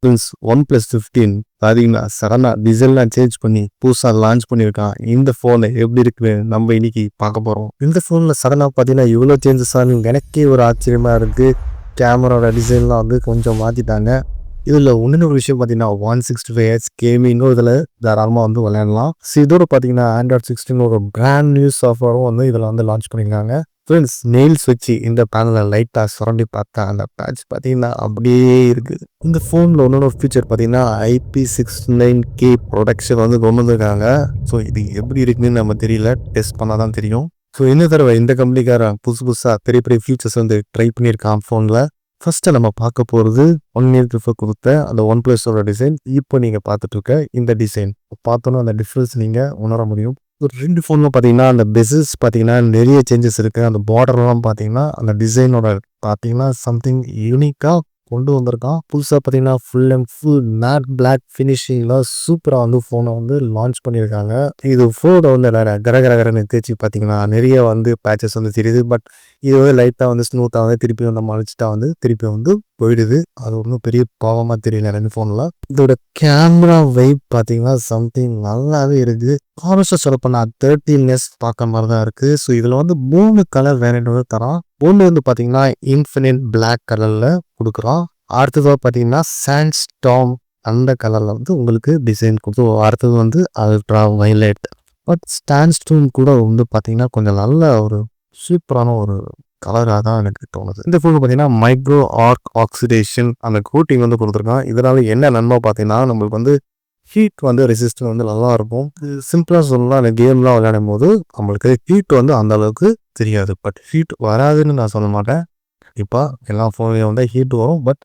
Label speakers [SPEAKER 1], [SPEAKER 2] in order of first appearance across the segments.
[SPEAKER 1] Means OnePlus 15 பார்த்தீங்கன்னா சடனாக டிசைன்லாம் சேஞ்ச் பண்ணி புதுசாக லான்ச் பண்ணியிருக்கான். இந்த ஃபோனை எப்படி இருக்குன்னு நம்ம இன்னைக்கு பார்க்க போகிறோம். இந்த ஃபோனில் சடனாக பார்த்தீங்கன்னா இவ்வளோ சேஞ்சஸ் ஆகும் எனக்கே ஒரு ஆச்சரியமாக இருக்குது. கேமராவோட டிசைன்லாம் வந்து கொஞ்சம் மாற்றிட்டாங்க. இதில் இன்னொரு விஷயம் பார்த்தீங்கன்னா 165Hz கேமிங்கும் இதில் தாராளமாக வந்து விளையாடலாம். ஸோ இதோட பார்த்தீங்கன்னா Android 16 ஒரு பிராண்ட் நியூ சாஃப்ட்வேரும் வந்து இதில் வந்து லான்ச் பண்ணியிருக்காங்க. ஃப்ரெண்ட்ஸ், நெயில்ஸ் வச்சு இந்த பேனலை லைட்டாக சுரண்டி பார்த்தா அந்த பேட்ச் பார்த்தீங்கன்னா அப்படியே இருக்குது. இந்த ஃபோனில் இன்னொரு ஃபீச்சர் பார்த்தீங்கன்னா IP69K ப்ரொடக்ஷன் வந்து கொண்டு வந்திருக்காங்க. ஸோ இது எப்படி இருக்குன்னு நம்ம தெரியல, டெஸ்ட் பண்ணால் தான் தெரியும். ஸோ இந்த தடவை இந்த கம்பெனிக்காரன் புதுசாக பெரிய பெரிய ஃபீச்சர்ஸ் வந்து ட்ரை பண்ணியிருக்கான் ஃபோனில். ஃபர்ஸ்ட்டு நம்ம பார்க்க போகிறது 1 year பிஃபோர் கொடுத்த அந்த OnePlusோட டிசைன். இப்போ நீங்கள் பார்த்துட்டு இருக்க இந்த டிசைன் பார்த்தோன்னா அந்த டிஃப்ரென்ஸ் நீங்கள் உணர முடியும். ஒரு 2 ஃபோனில் பார்த்தீங்கன்னா அந்த பெசில்ஸ் பார்த்தீங்கன்னா நிறைய சேஞ்சஸ் இருக்குது. அந்த பார்டர்லாம் பார்த்தீங்கன்னா அந்த டிசைனோட பார்த்தீங்கன்னா சம்திங் யூனிக்காக கொண்டு வந்திருக்கான். புதுசாக பார்த்தீங்கன்னா full and full matte black ஃபினிஷிங்கில் சூப்பராக வந்து ஃபோனை வந்து லான்ச் பண்ணியிருக்காங்க. இது ஃபோனை வந்து கரகரகரன்னு தேய்ச்சி பார்த்தீங்கன்னா நிறைய வந்து பேச்சஸ் வந்து தெரியுது. பட் இது வந்து லைட்டாக வந்து ஸ்மூத்தாக வந்து திருப்பி வந்து மறைச்சிட்டா வந்து திருப்பி வந்து போயிடுது. அது ஒன்றும் பெரிய பாவமாக தெரியல 2 ஃபோனில். இதோட கேமரா வைப் பார்த்தீங்கன்னா சம்திங் நல்லாவே இருக்குது. கான்வர்ஸாக சொல்ல போனால் 13S பார்க்க மாதிரி தான் இருக்குது. ஸோ இதில் வந்து 3 கலர் வேரியண்ட் வந்து தரான். ஒன்று வந்து பார்த்தீங்கன்னா இன்ஃபினிட் பிளாக் கலரில் கொடுக்குறோம். அடுத்ததாக பார்த்தீங்கன்னா சாண்ட் ஸ்டார்ம் அந்த கலரில் வந்து உங்களுக்கு டிசைன் கொடுத்து, அடுத்தது வந்து ultra violet. But sand storm கூட வந்து பார்த்தீங்கன்னா கொஞ்சம் நல்ல ஒரு சூப்பரான ஒரு கலராக தான் எனக்கு தோணுது. இந்த ஃபோன் பார்த்தீங்கன்னா மைக்ரோ ஆர்க் ஆக்சிடேஷன் அந்த கோட்டிங் வந்து கொடுத்துருக்கான். இதனால் என்ன நன்மை பார்த்தீங்கன்னா நம்மளுக்கு வந்து ஹீட் வந்து ரெசிஸ்டன்ஸ் வந்து நல்லா இருக்கும். சிம்பிளாக சொல்லலாம், அந்த கேம்லாம் விளையாடும் போது நம்மளுக்கு ஹீட் வந்து அந்த அளவுக்கு தெரியாது. பட் ஹீட் வராதுன்னு நான் சொல்ல மாட்டேன். இப்போ எல்லா ஃபோன்லையும் வந்து ஹீட் வரும். பட்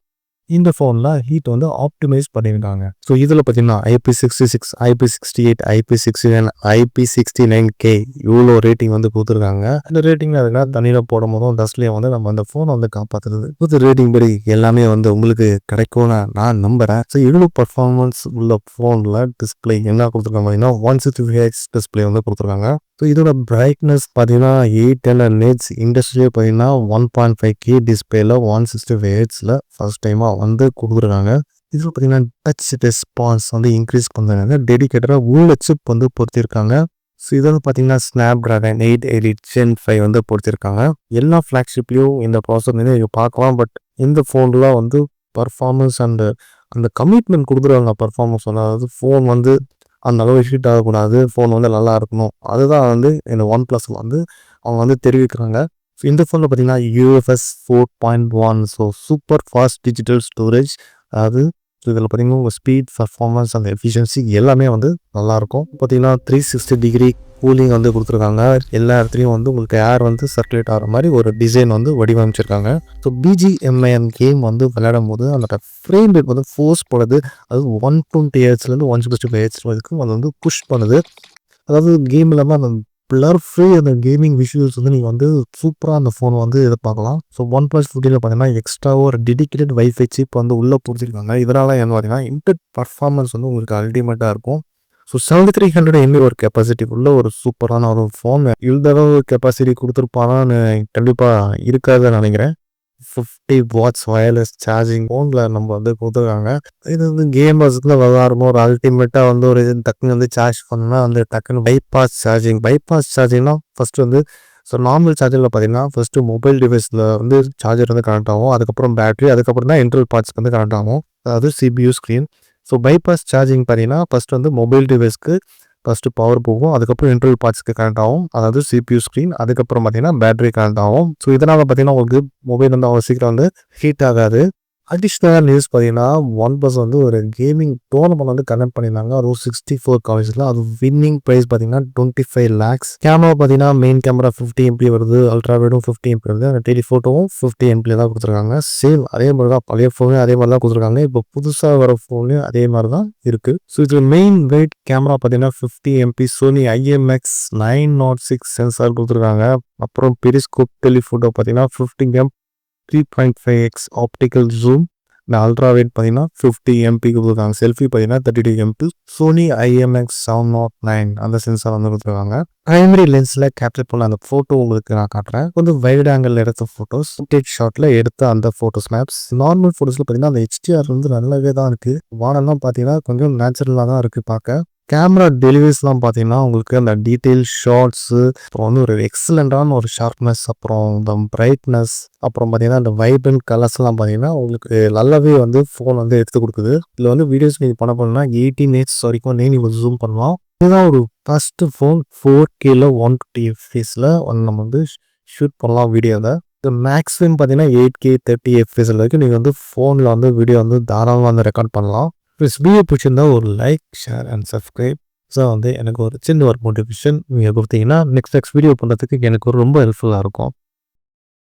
[SPEAKER 1] இந்த ஃபோனில் ஹீட் வந்து ஆப்டிமைஸ் பண்ணியிருக்காங்க. ஸோ இதில் பார்த்தீங்கன்னா IP66, IP68, IP69, IP69K இவ்வளோ ரேட்டிங் வந்து கொடுத்துருக்காங்க. இந்த ரேட்டிங்கில் அதுனா தண்ணியில் போடும் போதும் டஸ்ட்லேயே வந்து நம்ம அந்த ஃபோனை வந்து காப்பாற்றுறது. புது ரேட்டிங் படி எல்லாமே வந்து உங்களுக்கு கிடைக்கும்னு நான் நம்புகிறேன். ஸோ இவ்வளோ பர்ஃபார்மன்ஸ் உள்ள ஃபோனில் டிஸ்பிளே என்ன கொடுத்துருக்காங்க பார்த்தீங்கன்னா 165Hz டிஸ்பிளே வந்து கொடுத்துருக்காங்க. ஸோ இதோட பிரைட்னஸ் பார்த்தீங்கன்னா 800 nits, இண்டஸ்ட்ரியே பார்த்தீங்கன்னா 1.5K டிஸ்பிளேல 165Hzல ஃபர்ஸ்ட் டைமாக வந்து கொடுத்துருக்காங்க. இதில் பார்த்தீங்கன்னா டச் ரெஸ்பான்ஸ் வந்து இன்க்ரீஸ் பண்ணுறாங்க. டெடிகேட்டடாக உள்ள சிப் வந்து பொறுத்திருக்காங்க. ஸோ இதில் பார்த்தீங்கன்னா ஸ்னாப்டிராகன் 888 Gen 5 வந்து பொறுத்திருக்காங்க. எல்லா ஃப்ளாக்ஷிப்லேயும் இந்த ப்ராசஸர் வந்து நீங்கள் பார்க்கலாம். பட் இந்த ஃபோனில் வந்து பர்ஃபார்மன்ஸ் அந்த கமிட்மெண்ட் கொடுத்துருவாங்க. பர்ஃபார்மன்ஸ் அதாவது ஃபோன் வந்து அந்த அளவு ஹீட் ஆகக்கூடாது, ஃபோன் வந்து நல்லா இருக்கணும். அதுதான் வந்து இந்த OnePlusல வந்து அவங்க வந்து தெரிவிக்கிறாங்க. ஸோ இந்த ஃபோனில் பார்த்தீங்கன்னா UFS 4.1 so super fast digital storage. அதாவது இதில் பார்த்தீங்கன்னா உங்கள் ஸ்பீட், பர்ஃபார்மன்ஸ் அந்த எஃபிஷியன்சி எல்லாமே வந்து நல்லாயிருக்கும். பார்த்தீங்கன்னா 360 டிகிரி கூலிங் வந்து கொடுத்துருக்காங்க. எல்லா இடத்துலையும் வந்து உங்களுக்கு ஏர் வந்து சர்க்குலேட் ஆகிற மாதிரி ஒரு டிசைன் வந்து வடிவமைச்சிருக்காங்க. ஸோ BGMIM கேம் வந்து விளையாடும் போது அந்த ஃப்ரேம் ரேட் வந்து ஃபோர்ஸ் பண்ணுது. அது 120Hzலேருந்து 165Hz வரைக்கும் அது வந்து புஷ் பண்ணுது. அதாவது கேம் இல்லாமல் அந்த பிளர் ஃப்ரீ அந்த கேமிங் விஷுவல்ஸ் வந்து நீங்கள் வந்து சூப்பராக அந்த ஃபோன் வந்து எதிர்பார்க்கலாம். ஸோ OnePlus 15 பார்த்தீங்கன்னா எக்ஸ்ட்ராவாக ஒரு டெடிகேட்டட் வைஃபை சிப் வந்து உள்ளே பிடிச்சிருக்காங்க. இதனால் என்ன பார்த்தீங்கன்னா இன்டர் பர்ஃபார்மன்ஸ் வந்து உங்களுக்கு அல்டிமேட்டாக இருக்கும். ஸோ 7300 mAh ஒரு கெப்பாசிட்டி உள்ள ஒரு சூப்பரான ஒரு ஃபோன். இவ்வளவு கெப்பாசிட்டி கொடுத்துருப்பானான்னு கண்டிப்பாக இருக்காதுன்னு நினைக்கிறேன். 50 watts வயர்லெஸ் சார்ஜிங் ஃபோனில் நம்ம வந்து கொடுத்துருக்காங்க. இது வந்து கேமர்ஸுக்கு விளாடுறோம். ஒரு அல்டிமேட்டாக வந்து ஒரு டக்குன்னு வந்து சார்ஜ் பண்ணால் வந்து டக்குன்னு பைபாஸ் சார்ஜிங்னா ஃபஸ்ட்டு வந்து ஸோ நார்மல் சார்ஜரில் பார்த்தீங்கன்னா ஃபஸ்ட்டு மொபைல் டிவைஸில் வந்து சார்ஜர் வந்து கனெக்ட் ஆகும். அதுக்கப்புறம் பேட்டரி, அதுக்கப்புறம் தான் இன்டர்னல் பார்ட்ஸ்க்கு வந்து கனெக்ட் ஆகும். அதாவது CPU screen. So bypass charging பார்த்தீங்கன்னா ஃபஸ்ட்டு வந்து மொபைல் டிவைஸ்க்கு ஃபஸ்ட்டு பவர் போகும். அதுக்கப்புறம் இன்டர்னல் பார்ட்ஸ்க்கு கனெக்ட் ஆகும். அதாவது CPU ஸ்க்ரீன். அதுக்கப்புறம் பார்த்தீங்கன்னா பேட்டரி கனெக்ட் ஆகும். ஸோ இதனால் பார்த்தீங்கன்னா உங்களுக்கு மொபைல் வந்து அவ்வளோ சீக்கிரம் வந்து ஹீட் ஆகாது. அடிஷ்னலாக நியூஸ் பார்த்தீங்கன்னா OnePlus வந்து ஒரு கேமிங் டோர்னமெண்ட் வந்து கனெக்ட் பண்ணியிருந்தாங்க. அதுவும் 64 காலேஜில். அது வின்னிங் ப்ரைஸ் பார்த்தீங்கன்னா 25 lakhs. கேமரா பார்த்தீங்கன்னா மெயின் கேமரா 50 MP வருது. அல்ட்ரா வைடும் 50 MP வருது. அந்த டெலிஃபோட்டோவும் 50 MP தான் கொடுத்துருக்காங்க. சேம் அதே மாதிரி தான் பழைய ஃபோனு அதே மாதிரி தான் கொடுத்துருக்காங்க. இப்போ புதுசாக வர ஃபோன்லையும் அதே மாதிரி தான் இருக்குது. ஸோ இது மெயின் வெயிட் கேமரா பார்த்தீங்கன்னா 50 MP Sony IMX 906 சென்சார் கொடுத்துருக்காங்க. அப்புறம் பெரிஸ்கோப் டெலிஃபோட்டோ பார்த்தீங்கன்னா 50 MP 3.5x ஆப்டிக்கல் ஜூம். இந்த அல்ட்ரா வைட் பார்த்தீங்கன்னா 50 எம்பிக்கு கொடுத்துருக்காங்க. செல்ஃபி பார்த்தீங்கன்னா 32 எம்பி. சோனி IMX709 அந்த சென்சார் வந்து கொடுத்துருக்காங்க. பிரைமரி லென்ஸில் கேப்சர் பண்ண அந்த ஃபோட்டோ உங்களுக்கு நான் காட்டுறேன். கொஞ்சம் வைட் ஆங்கிள் எடுத்த ஃபோட்டோஸ், ஃபுட்டேஜ் ஷாட்டில் எடுத்த அந்த ஃபோட்டோ ஸ்னாப்ஸ். நார்மல் ஃபோட்டோஸில் பார்த்தீங்கன்னா அந்த HDR வந்து நல்லாவே தான் இருக்குது. வானெல்லாம் பார்த்தீங்கன்னா கொஞ்சம் நேச்சுரலாக தான் இருக்குது பார்க்க. கேமரா டெலிவரிஸ்லாம் பார்த்தீங்கன்னா உங்களுக்கு அந்த டீட்டெயில் ஷார்ட்ஸு, அப்புறம் வந்து ஒரு எக்ஸலண்ட்டான ஒரு ஷார்ப்னஸ், அப்புறம் இந்த பிரைட்னஸ், அப்புறம் பார்த்தீங்கன்னா அந்த வைப்ரண்ட் கலர்ஸ்லாம் பார்த்தீங்கன்னா உங்களுக்கு நல்லாவே வந்து ஃபோன் வந்து எடுத்து கொடுக்குது. இதில் வந்து வீடியோஸ் நீங்கள் பண்ண போனோம்னா 18 வரைக்கும் நீங்கள் ஜூம் பண்ணலாம். இதுதான் ஒரு ஃபஸ்ட்டு ஃபோன் 4Kல 120 எஃப்பிஎஸில் நம்ம வந்து ஷூட் பண்ணலாம் வீடியோவை. இந்த மேக்ஸிமம் பார்த்தீங்கன்னா 8K 30 எஃப்பிஎஸ் வரைக்கும் நீங்கள் வந்து ஃபோனில் வந்து வீடியோ வந்து தாராளமாக வந்து ரெக்கார்ட் பண்ணலாம். வீடியோ பிடிச்சிருந்தா ஒரு like, share and subscribe. So வந்து எனக்கு ஒரு சின்ன ஒரு மோட்டிவேஷன் நீங்கள் கொடுத்தீங்கன்னா நெக்ஸ்ட் வீடியோ பண்ணுறதுக்கு எனக்கு ரொம்ப ஹெல்ப்ஃபுல்லாக இருக்கும்.